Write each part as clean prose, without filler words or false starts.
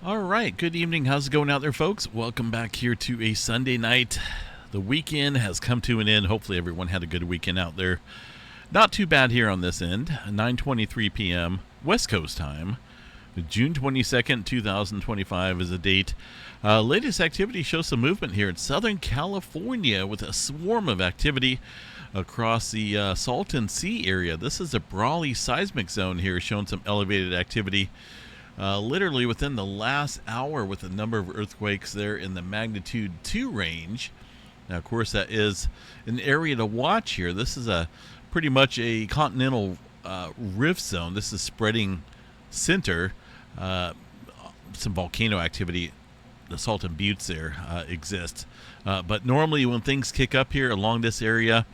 All right, good evening. How's it going out there, folks? Welcome back here to a Sunday night. The weekend has come to an end. Hopefully everyone had a good weekend out there. Not too bad here on this end. 9:23 p.m. West Coast time. June 22nd, 2025 is the date. Latest activity shows some movement here in Southern California with a swarm of activity across the Salton Sea area. This is a Brawley seismic zone here showing some elevated activity. Literally within the last hour with a number of earthquakes there in the magnitude 2 range. Now, of course, that is an area to watch here. This is pretty much a continental rift zone. This is spreading center. Some volcano activity, the Salton Buttes there exist. But normally when things kick up here along this area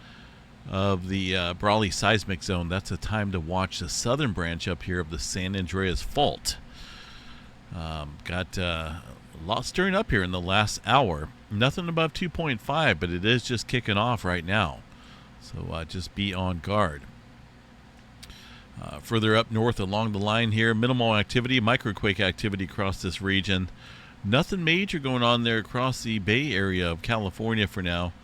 of the Brawley seismic zone, that's a time to watch the southern branch up here of the San Andreas Fault. Got a lot stirring up here in the last hour. Nothing above 2.5, but it is just kicking off right now. So just be on guard. Further up north along the line here, minimal activity, microquake activity across this region. Nothing major going on there across the Bay Area of California for now.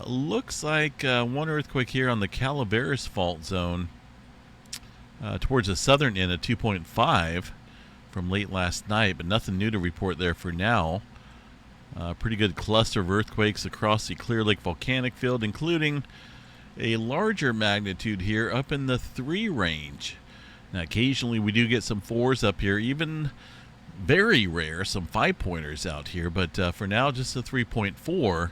Looks like one earthquake here on the Calaveras Fault Zone towards the southern end of 2.5 from late last night, but nothing new to report there for now. Pretty good cluster of earthquakes across the Clear Lake volcanic field, including a larger magnitude here up in the 3 range. Now, occasionally we do get some 4s up here, even very rare, some 5-pointers out here, but for now just a 3.4.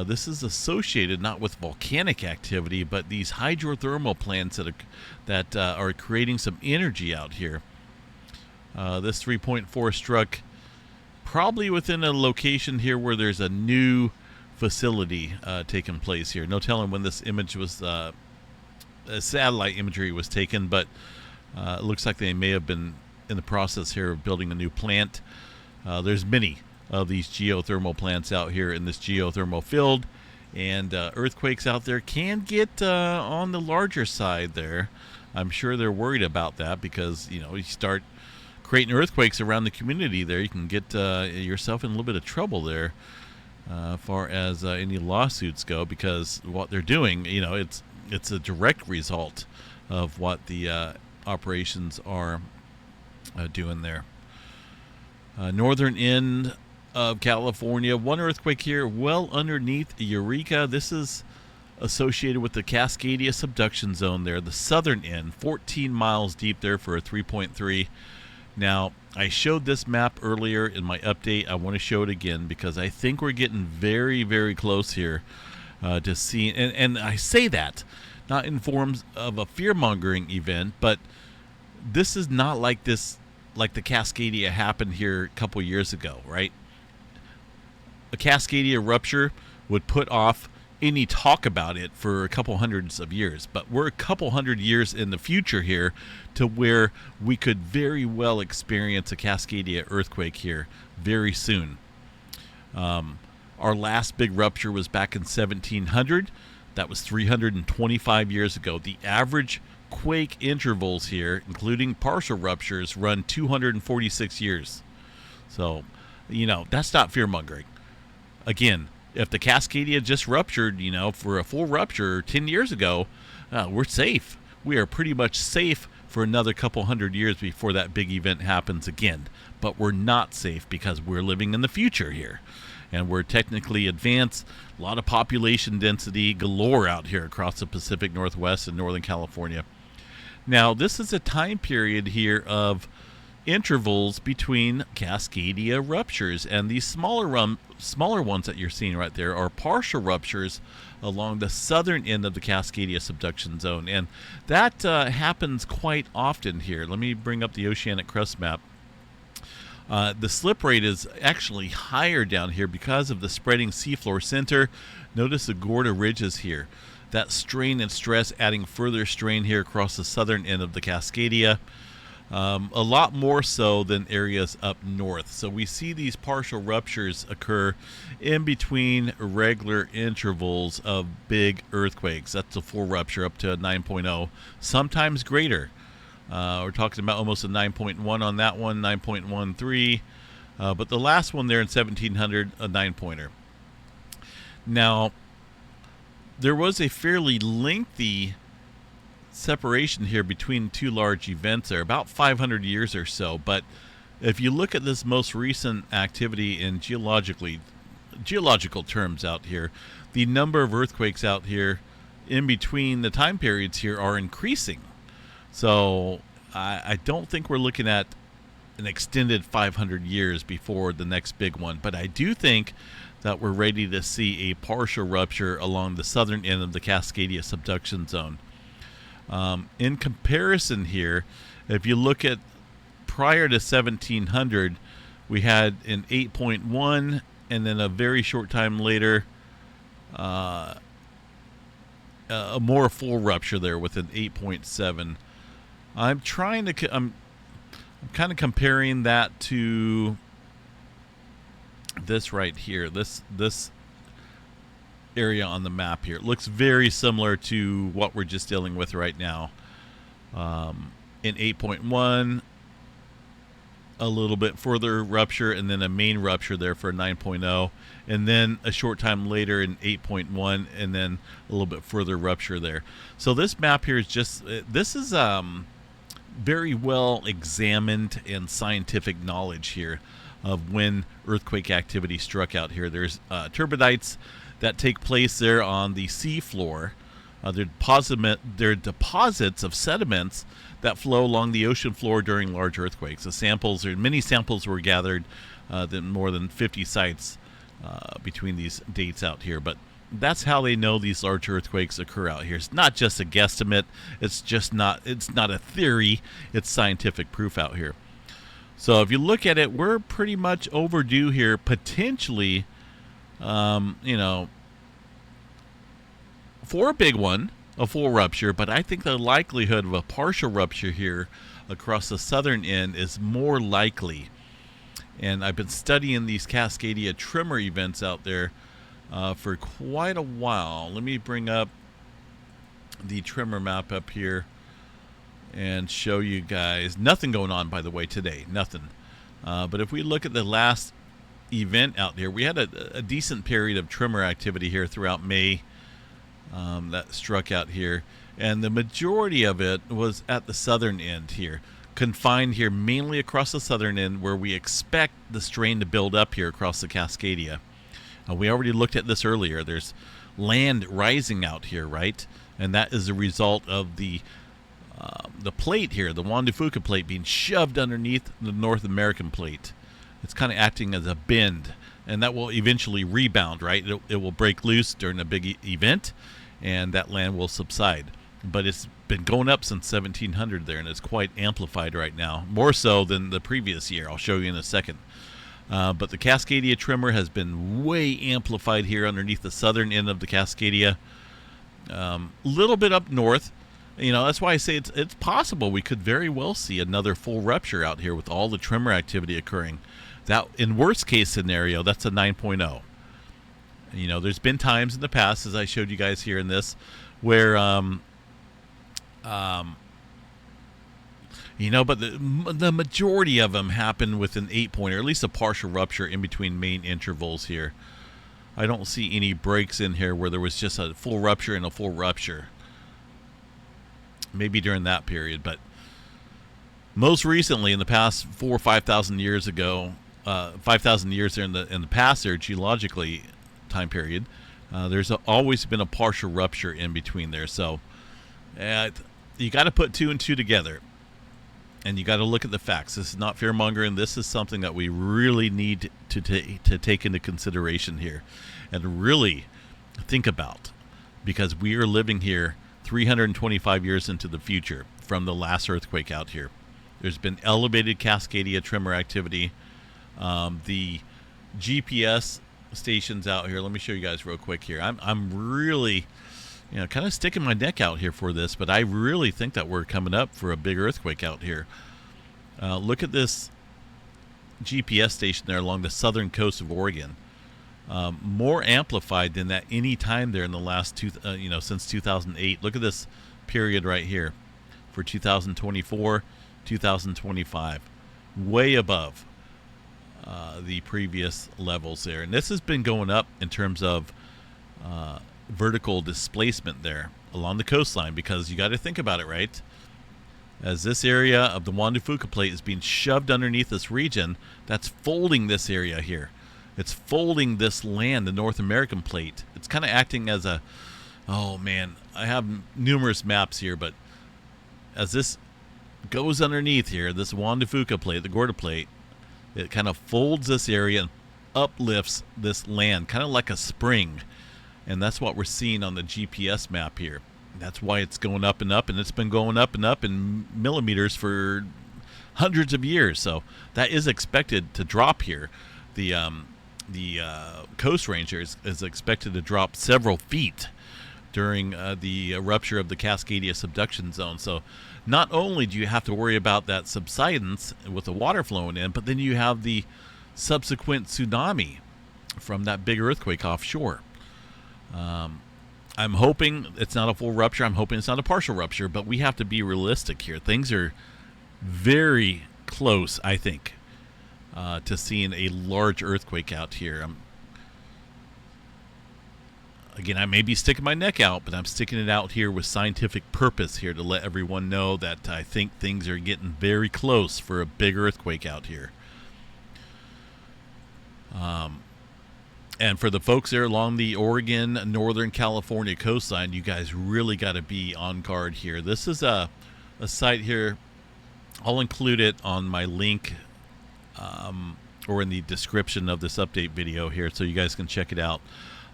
This is associated not with volcanic activity, but these hydrothermal plants that are creating some energy out here. This 3.4 struck probably within a location here where there's a new facility taking place here. No telling when this image was, satellite imagery was taken, but it looks like they may have been in the process here of building a new plant. There's many of these geothermal plants out here in this geothermal field, and earthquakes out there can get on the larger side there. I'm sure they're worried about that because, you start creating earthquakes around the community there, you can get yourself in a little bit of trouble there as far as any lawsuits go, because what they're doing, it's a direct result of what the operations are doing there. Northern end of California, one earthquake here well underneath Eureka. This is associated with the Cascadia Subduction Zone there, the southern end, 14 miles deep there for a 3.3. Now, I showed this map earlier in my update. I want to show it again because I think we're getting very, very close here to seeing, and I say that not in forms of a fear-mongering event, but this is not like the Cascadia happened here a couple years ago, right? A Cascadia rupture would put off any talk about it for a couple hundreds of years, but we're a couple hundred years in the future here to where we could very well experience a Cascadia earthquake here very soon. Our last big rupture was back in 1700. That was 325 years ago. The average quake intervals here, including partial ruptures, run 246 years. So, that's not fear-mongering. Again, if the Cascadia just ruptured, for a full rupture 10 years ago, we're safe. We are pretty much safe for another couple hundred years before that big event happens again. But we're not safe because we're living in the future here. And we're technically advanced. A lot of population density galore out here across the Pacific Northwest and Northern California. Now, this is a time period here of intervals between Cascadia ruptures, and these smaller ones that you're seeing right there are partial ruptures along the southern end of the Cascadia Subduction Zone, and that happens quite often here. Let me bring up the oceanic crust map. The slip rate is actually higher down here because of the spreading seafloor center. Notice the Gorda ridges here. That strain and stress adding further strain here across the southern end of the Cascadia. A lot more so than areas up north. So we see these partial ruptures occur in between regular intervals of big earthquakes. That's a full rupture up to a 9.0, sometimes greater. We're talking about almost a 9.1 on that one, 9.13. But the last one there in 1700, a 9-pointer. Now, there was a fairly lengthy separation here between two large events there, about 500 years or so. But if you look at this most recent activity in geological terms out here, the number of earthquakes out here in between the time periods here are increasing. So I don't think we're looking at an extended 500 years before the next big one. But I do think that we're ready to see a partial rupture along the southern end of the Cascadia Subduction Zone. In comparison here, if you look at prior to 1700, we had an 8.1, and then a very short time later, a more full rupture there with an 8.7. I'm kind of comparing that to this right here. This area on the map here. It looks very similar to what we're just dealing with right now. In 8.1, a little bit further rupture, and then a main rupture there for 9.0, and then a short time later in 8.1, and then a little bit further rupture there. So this map here is just, this is very well examined and scientific knowledge here of when earthquake activity struck out here. There's turbidites that take place there on the sea floor. They're deposits of sediments that flow along the ocean floor during large earthquakes. Many samples were gathered at more than 50 sites between these dates out here. But that's how they know these large earthquakes occur out here. It's not just a guesstimate. It's not a theory. It's scientific proof out here. So if you look at it, we're pretty much overdue here, potentially, for a big one, a full rupture. But I think the likelihood of a partial rupture here across the southern end is more likely. And I've been studying these Cascadia Tremor events out there for quite a while. Let me bring up the Tremor map up here and show you guys. Nothing going on, by the way, today. Nothing. But if we look at the last event out here, we had a decent period of tremor activity here throughout May that struck out here. And the majority of it was at the southern end here, confined here mainly across the southern end, where we expect the strain to build up here across the Cascadia. We already looked at this earlier. There's land rising out here, right? And that is a result of the plate here, the Juan de Fuca plate, being shoved underneath the North American plate. It's kind of acting as a bend, and that will eventually rebound, right? It will break loose during a big event, and that land will subside. But it's been going up since 1700 there, and it's quite amplified right now, more so than the previous year. I'll show you in a second. But the Cascadia Tremor has been way amplified here underneath the southern end of the Cascadia. A little bit up north. That's why I say it's possible we could very well see another full rupture out here with all the tremor activity occurring. That, in worst case scenario, that's a 9.0. There's been times in the past, as I showed you guys here in this, where but the majority of them happen with an 8-pointer, at least a partial rupture in between main intervals here. I don't see any breaks in here where there was just a full rupture and a full rupture. Maybe during that period, but most recently, in the past 4,000 or 5,000 years ago, 5,000 years there in the past there, geologically time period, there's always been a partial rupture in between there. So you got to put two and two together, and you got to look at the facts. This is not fear mongering. This is something that we really need to take into consideration here, and really think about, because we are living here 325 years into the future from the last earthquake out here. There's been elevated Cascadia tremor activity. The GPS stations out here, let me show you guys real quick here. I'm really, kind of sticking my neck out here for this, but I really think that we're coming up for a big earthquake out here. Look at this GPS station there along the southern coast of Oregon. More amplified than at any time there in the last since 2008. Look at this period right here, for 2024, 2025, way above the previous levels there. And this has been going up in terms of vertical displacement there along the coastline, because you got to think about it, right? As this area of the Juan de Fuca plate is being shoved underneath this region, that's folding this area here. It's folding this land, the North American plate. It's kind of acting as a, oh man, I have numerous maps here, but as this goes underneath here, this Juan de Fuca plate, the Gorda plate, it kind of folds this area and uplifts this land, kind of like a spring. And that's what we're seeing on the GPS map here. That's why it's going up, and it's been going up in millimeters for hundreds of years. So that is expected to drop here. The Coast Ranger is expected to drop several feet during the rupture of the Cascadia Subduction Zone. So not only do you have to worry about that subsidence with the water flowing in, but then you have the subsequent tsunami from that big earthquake offshore. I'm hoping it's not a full rupture. I'm hoping it's not a partial rupture, but we have to be realistic here. Things are very close, I think, to seeing a large earthquake out here. Again, I may be sticking my neck out, but I'm sticking it out here with scientific purpose here to let everyone know that I think things are getting very close for a big earthquake out here. And for the folks there along the Oregon, Northern California coastline, you guys really got to be on guard here. This is a site here. I'll include it on my link or in the description of this update video here, so you guys can check it out.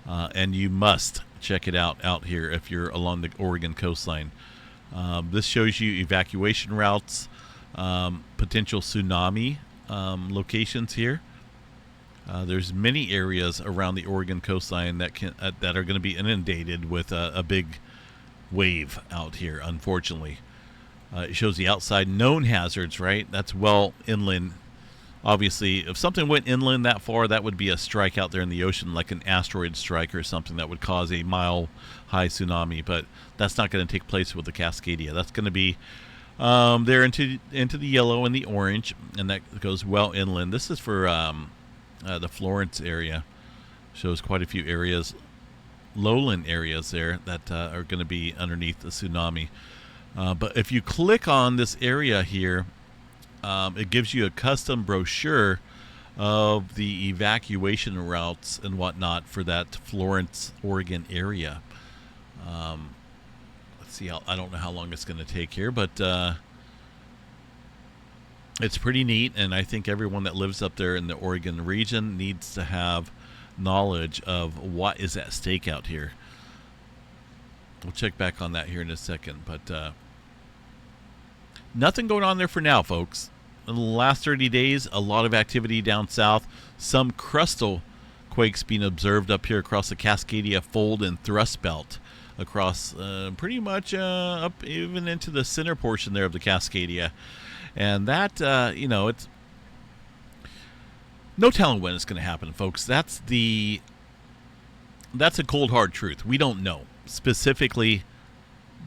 And you must check it out here if you're along the Oregon coastline. This shows you evacuation routes, potential tsunami locations here. There's many areas around the Oregon coastline that are going to be inundated with a big wave out here, unfortunately. It shows the outside known hazards, right? That's well inland. Obviously, if something went inland that far, that would be a strike out there in the ocean, like an asteroid strike or something that would cause a mile-high tsunami. But that's not going to take place with the Cascadia. That's going to be there into the yellow and the orange, and that goes well inland. This is for the Florence area. Shows quite a few areas, lowland areas there that are going to be underneath the tsunami. But if you click on this area here, it gives you a custom brochure of the evacuation routes and whatnot for that Florence, Oregon area. Let's see, I don't know how long it's going to take here, but it's pretty neat, and I think everyone that lives up there in the Oregon region needs to have knowledge of what is at stake out here. We'll check back on that here in a second, but nothing going on there for now, folks. In the last 30 days, a lot of activity down south. Some crustal quakes being observed up here across the Cascadia fold and thrust belt, across pretty much up even into the center portion there of the Cascadia. And that, it's no telling when it's going to happen, folks. That's a cold, hard truth. We don't know specifically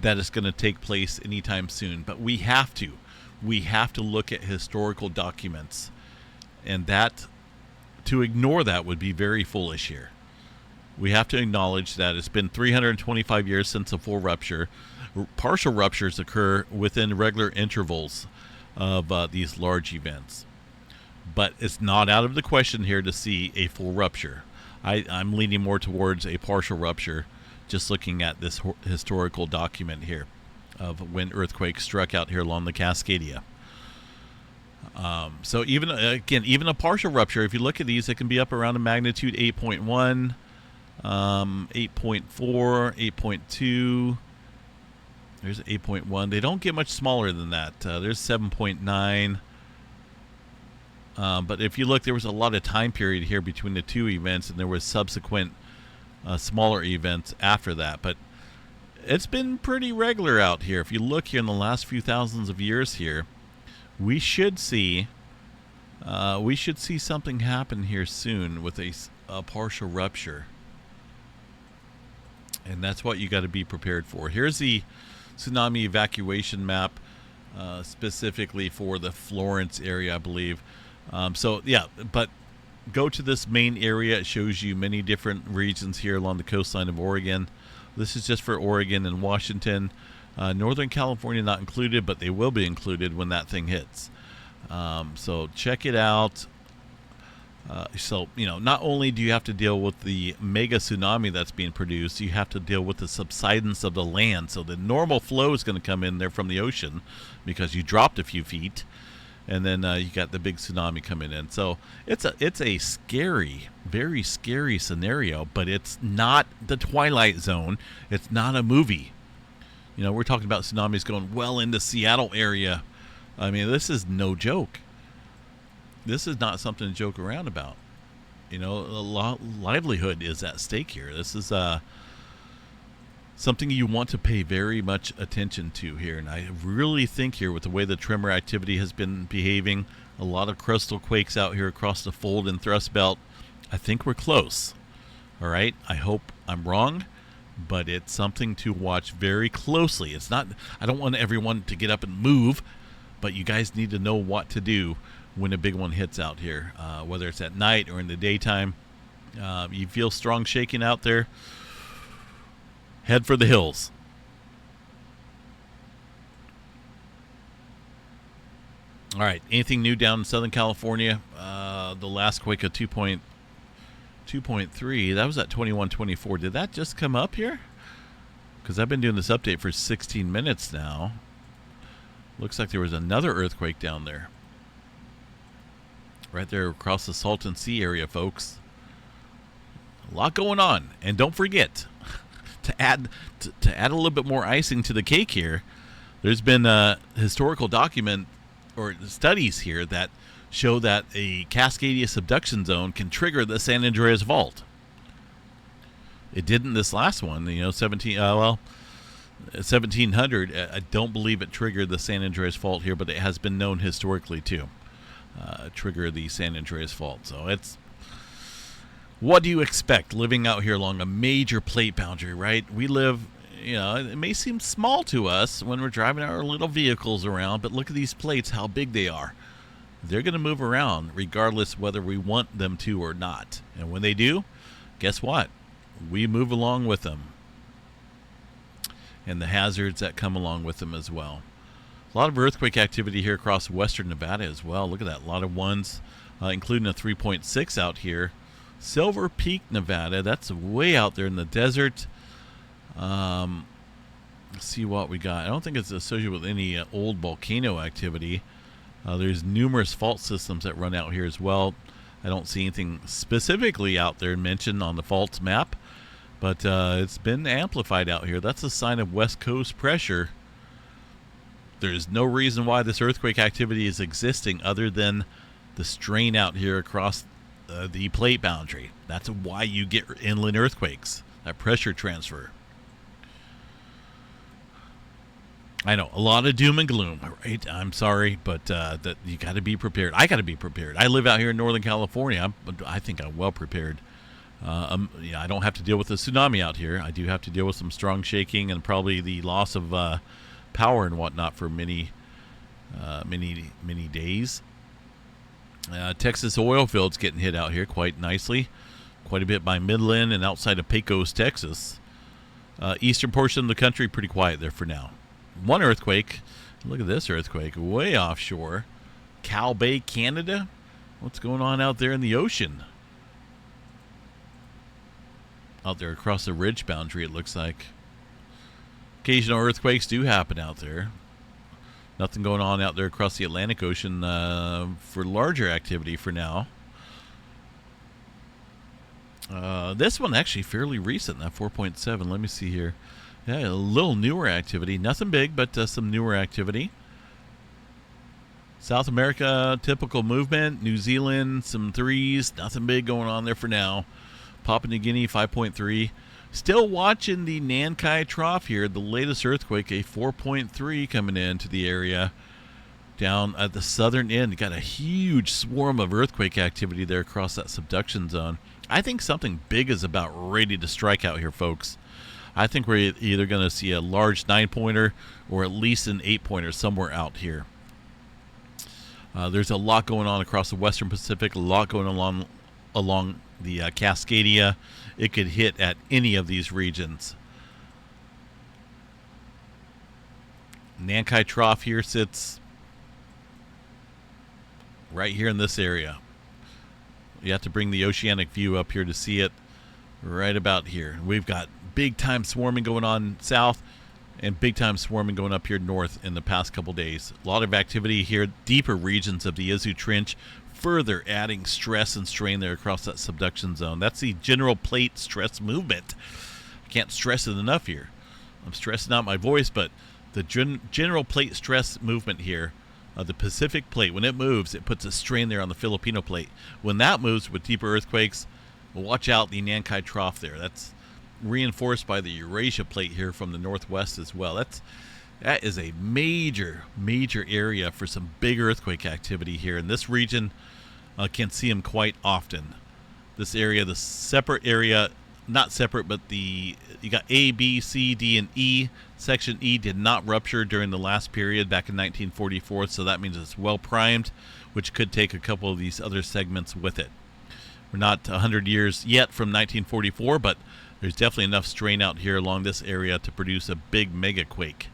that it's going to take place anytime soon, but we have to look at historical documents, and that, to ignore that would be very foolish here. We have to acknowledge that it's been 325 years since a full rupture. Partial ruptures occur within regular intervals of these large events, but it's not out of the question here to see a full rupture. I'm leaning more towards a partial rupture, just looking at this historical document here of when earthquakes struck out here along the Cascadia. So even a partial rupture, if you look at these, it can be up around a magnitude 8.1, 8.4, 8.2. There's 8.1. They don't get much smaller than that. There's 7.9. But if you look, there was a lot of time period here between the two events, and there was subsequent smaller events after that. But it's been pretty regular out here. If you look here in the last few thousands of years here, we should see something happen here soon with a partial rupture. And that's what you got to be prepared for. Here's the tsunami evacuation map. specifically for the Florence area, I believe. So yeah, but go to this main area. It shows you many different regions here along the coastline of Oregon. This is just for Oregon and Washington. Northern California not included, but they will be included when that thing hits. So check it out. So, not only do you have to deal with the mega tsunami that's being produced, you have to deal with the subsidence of the land. So the normal flow is going to come in there from the ocean because you dropped a few feet, and then you got the big tsunami coming in. So it's a scary, very scary scenario, but it's not the Twilight Zone. It's not a movie. We're talking about tsunamis going well into Seattle area. I mean, this is no joke. This is not something to joke around about. Livelihood is at stake here. This is something you want to pay very much attention to here. And I really think here, with the way the tremor activity has been behaving, a lot of crustal quakes out here across the fold and thrust belt, I think we're close. All right? I hope I'm wrong, but it's something to watch very closely. It's not, I don't want everyone to get up and move, but you guys need to know what to do when a big one hits out here, whether it's at night or in the daytime. You feel strong shaking out there, head for the hills. All right, anything new down in Southern California? The last quake of 2.3, that was at 21:24. Did that just come up here? Because I've been doing this update for 16 minutes now. Looks like there was another earthquake down there. Right there across the Salton Sea area, folks. A lot going on. And don't forget, to add a little bit more icing to the cake here, there's been a historical document or studies here that show that a Cascadia Subduction Zone can trigger the San Andreas Fault. It didn't this last one, 1700. I don't believe it triggered the San Andreas Fault here, but it has been known historically too. Trigger the San Andreas Fault. So it's, what do you expect living out here along a major plate boundary, right? We live, it may seem small to us when we're driving our little vehicles around, but look at these plates, how big they are. They're going to move around regardless whether we want them to or not. And when they do, guess what? We move along with them. And the hazards that come along with them as well. A lot of earthquake activity here across western Nevada as well. Look at that. A lot of ones, including a 3.6 out here. Silver Peak, Nevada. That's way out there in the desert. Let's see what we got. I don't think it's associated with any old volcano activity. There's numerous fault systems that run out here as well. I don't see anything specifically out there mentioned on the faults map, but it's been amplified out here. That's a sign of west coast pressure. There's no reason why this earthquake activity is existing other than the strain out here across the plate boundary. That's why you get inland earthquakes, that pressure transfer. I know, a lot of doom and gloom, right? I'm sorry, but that you got to be prepared. I got to be prepared. I live out here in Northern California. I think I'm well prepared. I don't have to deal with the tsunami out here. I do have to deal with some strong shaking and probably the loss of power and whatnot for many days. Texas oil fields getting hit out here quite nicely, quite a bit by Midland and outside of Pecos, Texas. Eastern portion of the country pretty quiet there for now. One earthquake, look at this earthquake way offshore, Cal Bay, Canada. What's going on out there in the ocean? Out there across the ridge boundary, it looks like. Occasional earthquakes do happen out there. Nothing going on out there across the Atlantic Ocean for larger activity for now. This one actually fairly recent, that 4.7. Let me see here. Yeah, a little newer activity. Nothing big, but some newer activity. South America, typical movement. New Zealand, some threes. Nothing big going on there for now. Papua New Guinea, 5.3. Still watching the Nankai Trough here. The latest earthquake, a 4.3 coming into the area. Down at the southern end, got a huge swarm of earthquake activity there across that subduction zone. I think something big is about ready to strike out here, folks. I think we're either going to see a large 9-pointer or at least an 8-pointer somewhere out here. There's a lot going on across the Western Pacific, a lot going along the Cascadia. It could hit at any of these regions. Nankai Trough here sits right here in this area. You have to bring the oceanic view up here to see it. Right about here. We've got big time swarming going on south and big time swarming going up here north in the past couple days. A lot of activity here, deeper regions of the Izu Trench, further adding stress and strain there across that subduction zone. That's the general plate stress movement. I can't stress it enough here. I'm stressing out my voice, but the general plate stress movement here, the Pacific plate, when it moves, it puts a strain there on the Filipino plate. When that moves with deeper earthquakes, well, watch out the Nankai Trough there. That's reinforced by the Eurasia plate here from the northwest as well. That is a major area for some big earthquake activity here. And this region can see them quite often. This area, the separate area, not separate, but you got A, B, C, D, and E. Section E did not rupture during the last period back in 1944, so that means it's well primed, which could take a couple of these other segments with it. We're not 100 years yet from 1944, but there's definitely enough strain out here along this area to produce a big mega quake.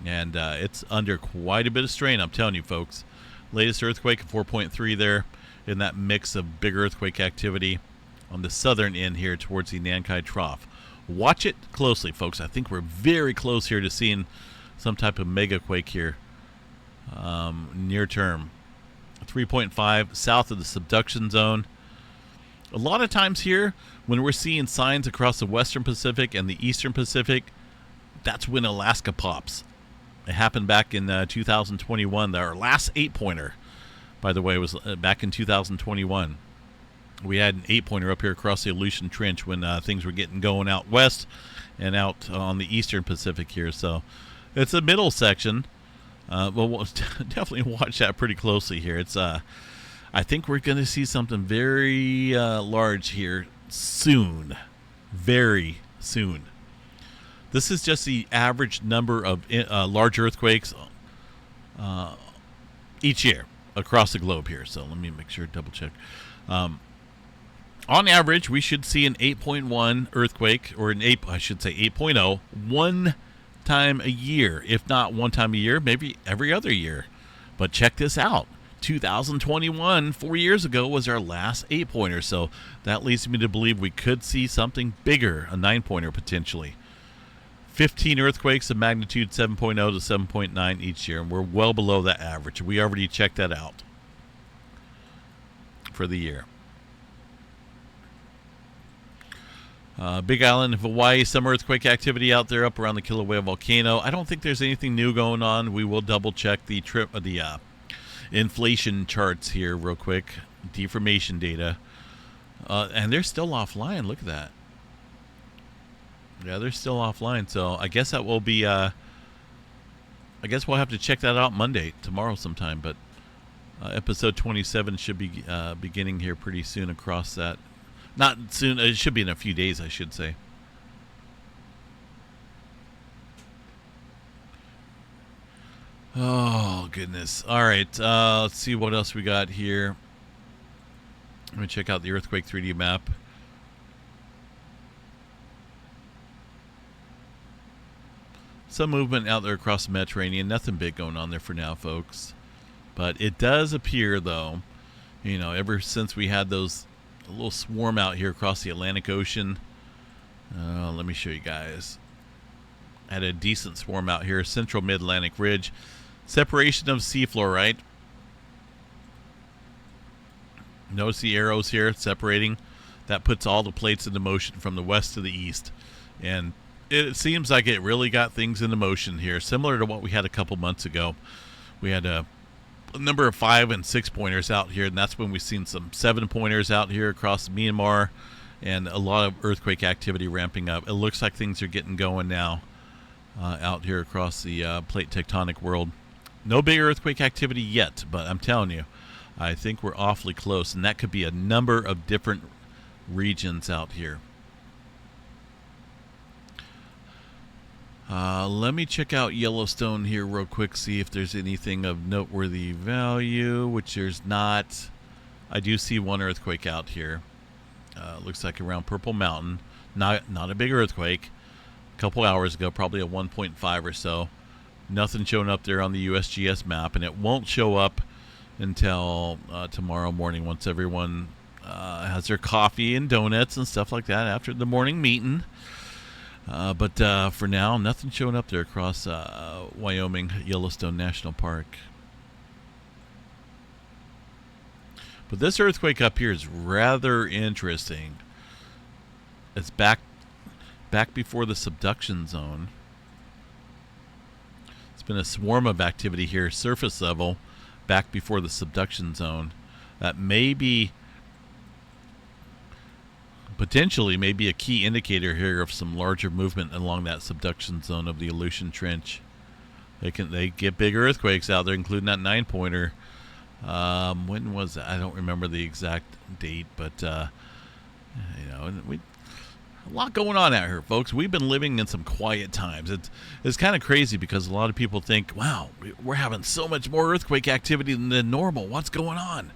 And it's under quite a bit of strain, I'm telling you, folks. Latest earthquake, 4.3 there in that mix of big earthquake activity on the southern end here towards the Nankai Trough. Watch it closely, folks. I think we're very close here to seeing some type of mega quake here near term. 3.5 south of the subduction zone. A lot of times here, when we're seeing signs across the Western Pacific and the Eastern Pacific, that's when Alaska pops. It happened back in 2021. Our last 8-pointer, by the way, was back in 2021. We had an 8-pointer up here across the Aleutian Trench when things were getting going out west and out on the Eastern Pacific here. So it's a middle section. We'll definitely watch that pretty closely here. It's I think we're going to see something very large here soon. Very soon. This is just the average number of large earthquakes each year across the globe here. So let me make sure, double check. On average, we should see an 8.1 earthquake, or I should say 8.0, one time a year. If not one time a year, maybe every other year. But check this out. 2021, 4 years ago, was our last 8-pointer. So that leads me to believe we could see something bigger, a 9-pointer potentially. 15 earthquakes of magnitude 7.0 to 7.9 each year, and we're well below that average. We already checked that out for the year. Big Island of Hawaii, some earthquake activity out there up around the Kilauea volcano. I don't think there's anything new going on. We will double check the inflation charts here real quick, deformation data, and they're still offline. Look at that. Yeah, they're still offline. So I guess that will be. I guess we'll have to check that out Monday, tomorrow sometime. But episode 27 should be beginning here pretty soon across that. Not soon. It should be in a few days, I should say. Oh, goodness. All right. Let's see what else we got here. Let me check out the earthquake 3D map. Some movement out there across the Mediterranean. Nothing big going on there for now, folks. But it does appear, though, ever since we had a little swarm out here across the Atlantic Ocean. Let me show you guys. Had a decent swarm out here, central mid-Atlantic ridge. Separation of seafloor, right? Notice the arrows here separating. That puts all the plates into motion from the west to the east. And it seems like it really got things into motion here, similar to what we had a couple months ago. We had a number of 5 and 6 pointers out here, and that's when we've seen some 7 pointers out here across Myanmar, and a lot of earthquake activity ramping up. It looks like things are getting going now out here across the plate tectonic world. No big earthquake activity yet, but I'm telling you, I think we're awfully close, and that could be a number of different regions out here. Let me check out Yellowstone here real quick, see if there's anything of noteworthy value, which there's not. I do see one earthquake out here. Looks like around Purple Mountain. Not a big earthquake. A couple hours ago, probably a 1.5 or so. Nothing showing up there on the USGS map, and it won't show up until tomorrow morning once everyone has their coffee and donuts and stuff like that after the morning meeting. But for now, nothing showing up there across Wyoming, Yellowstone National Park. But this earthquake up here is rather interesting. It's back before the subduction zone. It's been a swarm of activity here, surface level, back before the subduction zone. That may be potentially maybe a key indicator here of some larger movement along that subduction zone of the Aleutian Trench. They get big earthquakes out there, including that 9-pointer. When was that? I don't remember the exact date, but a lot going on out here, folks. We've been living in some quiet times. It's kind of crazy because a lot of people think, wow, we're having so much more earthquake activity than normal. What's going on?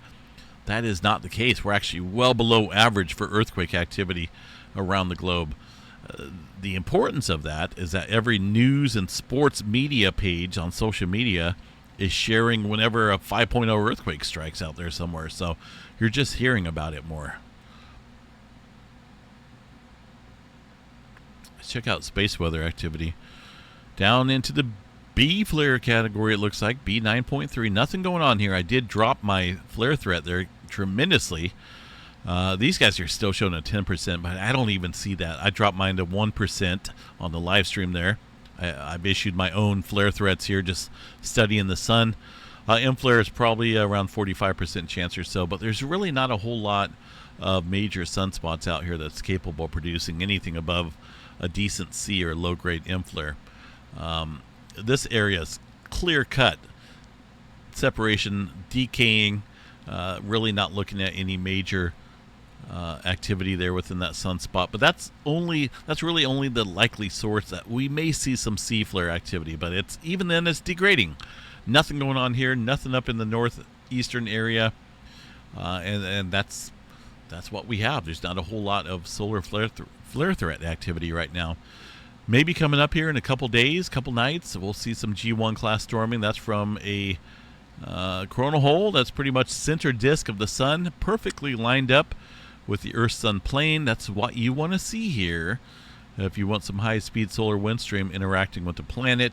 That is not the case. We're actually well below average for earthquake activity around the globe. The importance of that is that every news and sports media page on social media is sharing whenever a 5.0 earthquake strikes out there somewhere. So you're just hearing about it more. Let's check out space weather activity. Down into the B flare category, it looks like B 9.3. Nothing going on here. I did drop my flare threat there tremendously. These guys are still showing a 10%, but I don't even see that. I dropped mine to 1% on the live stream there. I've issued my own flare threats here, just studying the sun. M-flare is probably around 45% chance or so, but there's really not a whole lot of major sunspots out here that's capable of producing anything above a decent C or low-grade M-flare. This area is clear-cut. Separation, decaying, really not looking at any major activity there within that sunspot. But that's really only the likely source that we may see some C flare activity. But even then it's degrading. Nothing going on here. Nothing up in the northeastern area, and that's what we have. There's not a whole lot of solar flare threat activity right now. Maybe coming up here in a couple days, couple nights, we'll see some G1 class storming. That's from a coronal hole that's pretty much center disk of the sun, perfectly lined up with the Earth-Sun plane. That's what you want to see here if you want some high-speed solar wind stream interacting with the planet.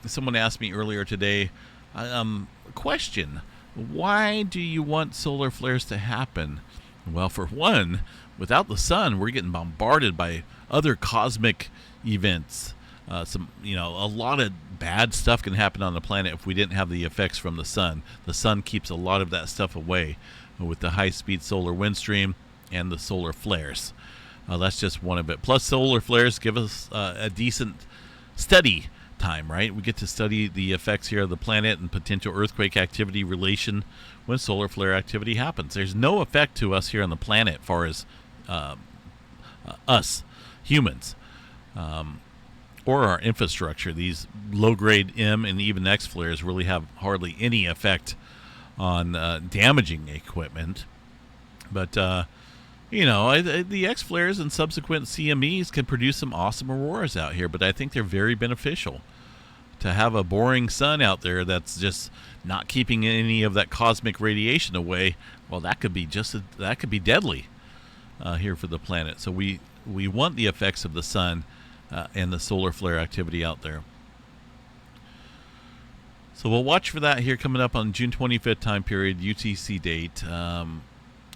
Someone asked me earlier today, question, why do you want solar flares to happen? Well, for one, without the sun, we're getting bombarded by other cosmic events. A lot of bad stuff can happen on the planet if we didn't have the effects from the sun. The sun keeps a lot of that stuff away with the high-speed solar wind stream and the solar flares. That's just one of it. Plus, solar flares give us a decent study time, right? We get to study the effects here of the planet and potential earthquake activity relation when solar flare activity happens. There's no effect to us here on the planet as far as us, humans, or our infrastructure. These low-grade M and even X flares really have hardly any effect on damaging equipment. But, the X flares and subsequent CMEs can produce some awesome auroras out here, but I think they're very beneficial. To have a boring sun out there that's just not keeping any of that cosmic radiation away, well, that could be deadly here for the planet. So we want the effects of the sun and the solar flare activity out there. So we'll watch for that here coming up on June 25th time period, UTC date.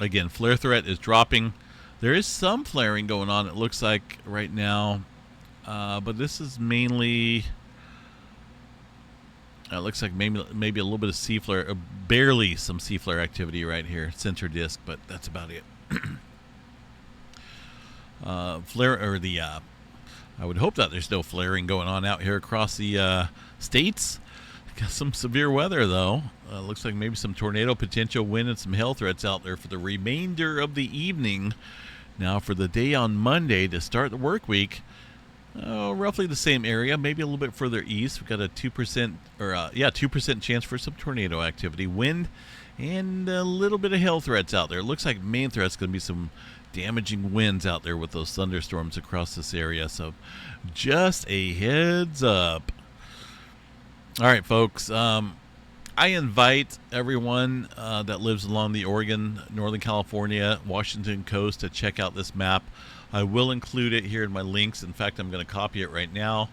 Again, flare threat is dropping. There is some flaring going on, it looks like, right now. But this is mainly... it looks like maybe a little bit of C flare, barely some C flare activity right here, center disk, but that's about it. I would hope that there's no flaring going on out here across the states. Got some severe weather, though. Looks like maybe some tornado potential, wind, and some hail threats out there for the remainder of the evening. Now, for the day on Monday to start the work week, roughly the same area, maybe a little bit further east. We've got a 2% 2% chance for some tornado activity, wind, and a little bit of hail threats out there. It looks like main threat's going to be some damaging winds out there with those thunderstorms across this area. So just a heads up. All right, folks. I invite everyone that lives along the Oregon, Northern California, Washington coast to check out this map. I will include it here in my links. In fact, I'm going to copy it right now,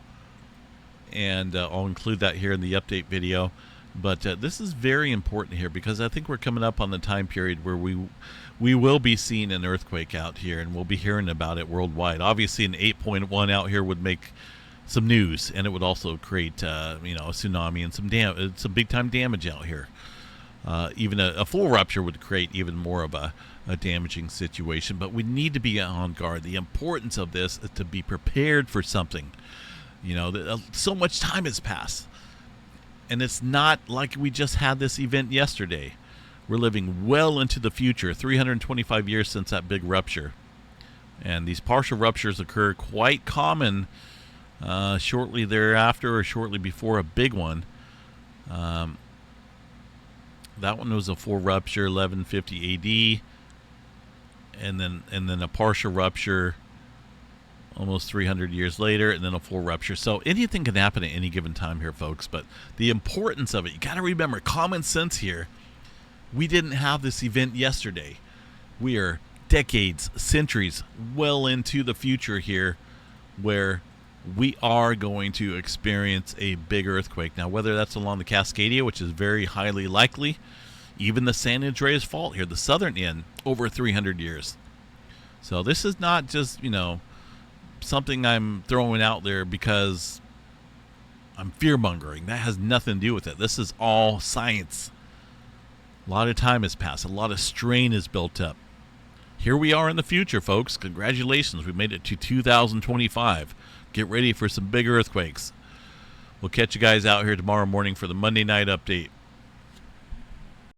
and I'll include that here in the update video. But this is very important here because I think we're coming up on the time period where we will be seeing an earthquake out here, and we'll be hearing about it worldwide. Obviously, an 8.1 out here would make some news, and it would also create a tsunami and some big time damage out here. Even a full rupture would create even more of a damaging situation, but we need to be on guard. The importance of this is to be prepared for something. So much time has passed, and it's not like we just had this event yesterday. We're living well into the future, 325 years since that big rupture, and these partial ruptures occur quite common shortly thereafter or shortly before a big one. That one was a full rupture, 1150 AD, and then a partial rupture almost 300 years later, and then a full rupture. So anything can happen at any given time here, folks. But the importance of it, you got to remember, common sense here. We didn't have this event yesterday. We are decades, centuries, well into the future here, where we are going to experience a big earthquake. Now, whether that's along the Cascadia, which is very highly likely, even the San Andreas Fault here, the southern end, over 300 years. So this is not just, something I'm throwing out there because I'm fear-mongering. That has nothing to do with it. This is all science. A lot of time has passed. A lot of strain is built up. Here we are in the future, folks. Congratulations. We made it to 2025. Get ready for some big earthquakes. We'll catch you guys out here tomorrow morning for the Monday night update.